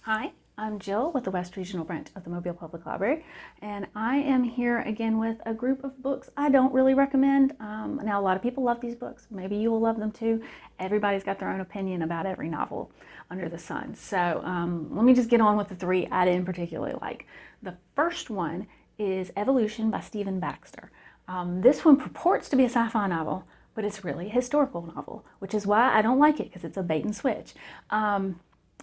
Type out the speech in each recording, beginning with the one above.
Hi, I'm Jill with the West Regional Branch of the Mobile Public Library, and I am here again with a group of books I don't really recommend. Now, a lot of people love these books. Maybe you will love them too. Everybody's got their own opinion about every novel under the sun. So let me just get on with the three I didn't particularly like. The first one is Evolution by Stephen Baxter. This one purports to be a sci-fi novel, but it's really a historical novel, which is why I don't like it, because it's a bait and switch.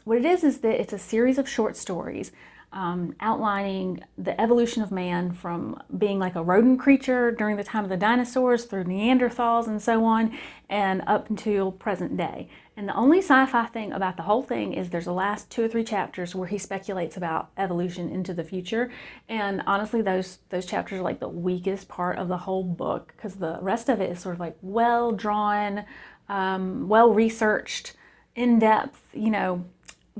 What it is that it's a series of short stories outlining the evolution of man from being like a rodent creature during the time of the dinosaurs through Neanderthals and so on, and up until present day. And the only sci-fi thing about the whole thing is there's the last 2 or 3 chapters where he speculates about evolution into the future. And honestly, those chapters are like the weakest part of the whole book, because the rest of it is sort of like well drawn, well researched, in depth,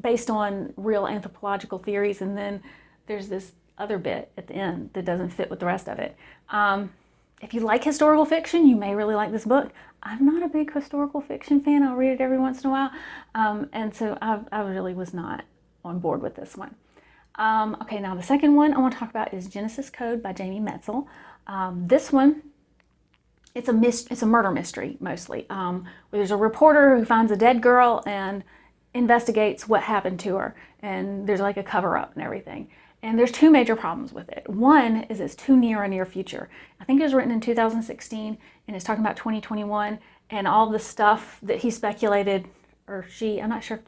based on real anthropological theories. And then there's this other bit at the end that doesn't fit with the rest of it. If you like historical fiction, you may really like this book. I'm not a big historical fiction fan. I'll read it every once in a while. And so I really was not on board with this one. Okay, now the second one I want to talk about is Genesis Code by Jamie Metzl. This one, it's a murder mystery mostly. Where there's a reporter who finds a dead girl and investigates what happened to her, and there's like a cover-up and everything. And there's 2 major problems with it. One is it's too near a near future. I think it was written in 2016 and it's talking about 2021, and all the stuff that he speculated, or she, I'm not sure,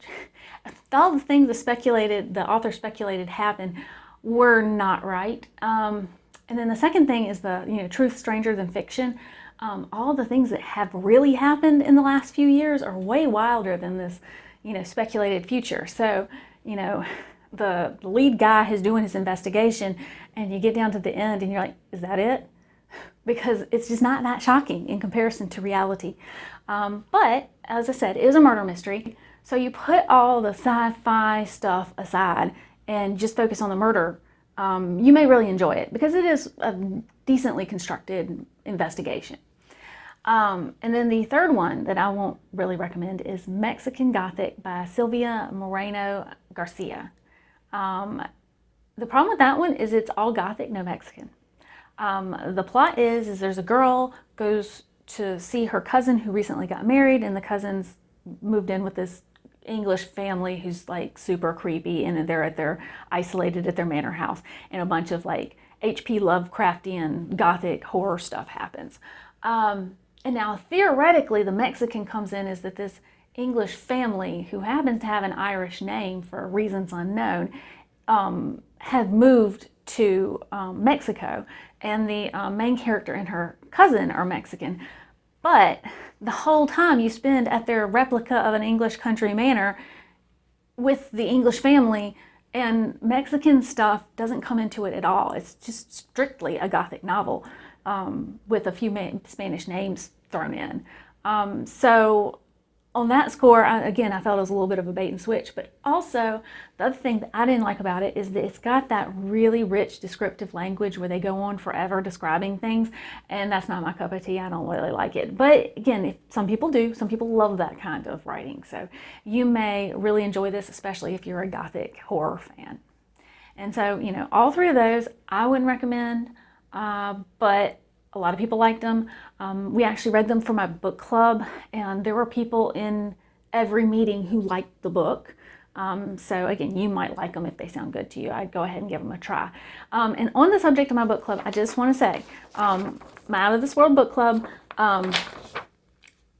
all the things the author speculated happened were not right. And then the second thing is the truth stranger than fiction. All the things that have really happened in the last few years are way wilder than this speculated future. So, the lead guy is doing his investigation, and you get down to the end and you're like, is that it? Because it's just not that shocking in comparison to reality. But as I said, it is a murder mystery. So you put all the sci-fi stuff aside and just focus on the murder. You may really enjoy it, because it is a decently constructed investigation. And then the third one that I won't really recommend is Mexican Gothic by Silvia Moreno-Garcia. The problem with that one is it's all Gothic, no Mexican. The plot is there's a girl goes to see her cousin who recently got married, and the cousin's moved in with this English family who's like super creepy, and they're isolated at their manor house, and a bunch of like H.P. Lovecraftian Gothic horror stuff happens. And now theoretically the Mexican comes in is that this English family, who happens to have an Irish name for reasons unknown, had moved to Mexico, and the main character and her cousin are Mexican. But the whole time you spend at their replica of an English country manor with the English family, and Mexican stuff doesn't come into it at all. It's just strictly a Gothic novel with a few Spanish names thrown in. So on that score, I felt it was a little bit of a bait and switch. But also, the other thing that I didn't like about it is that it's got that really rich descriptive language where they go on forever describing things, and that's not my cup of tea. I don't really like it. But again, some people do. Some people love that kind of writing. So you may really enjoy this, especially if you're a Gothic horror fan. And so, all 3 of those I wouldn't recommend, but a lot of people liked them. We actually read them for my book club, and there were people in every meeting who liked the book. So again, you might like them if they sound good to you. I'd go ahead and give them a try. And on the subject of my book club, I just want to say, my Out of This World book club, I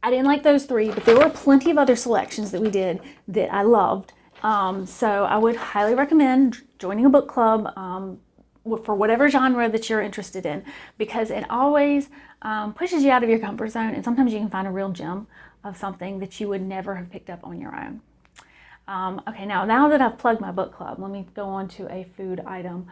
didn't like those 3, but there were plenty of other selections that we did that I loved. So I would highly recommend joining a book club for whatever genre that you're interested in, because it always pushes you out of your comfort zone, and sometimes you can find a real gem of something that you would never have picked up on your own. Okay, now that I've plugged my book club, let me go on to a food item.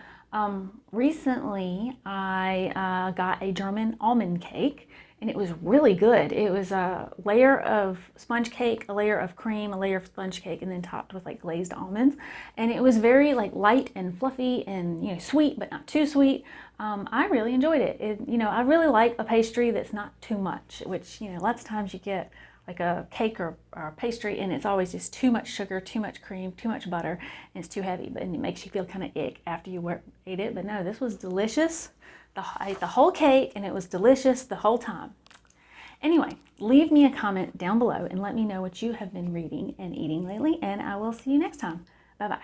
Recently, I got a German almond cake, and it was really good. It was a layer of sponge cake, a layer of cream, a layer of sponge cake, and then topped with like glazed almonds. And it was very like light and fluffy and sweet, but not too sweet. I really enjoyed it. I really like a pastry that's not too much, which lots of times you get like a cake or a pastry, and it's always just too much sugar, too much cream, too much butter, and it's too heavy, and it makes you feel kind of ick after you ate it. But no, this was delicious. I ate the whole cake, and it was delicious the whole time. Anyway, leave me a comment down below and let me know what you have been reading and eating lately, and I will see you next time. Bye-bye.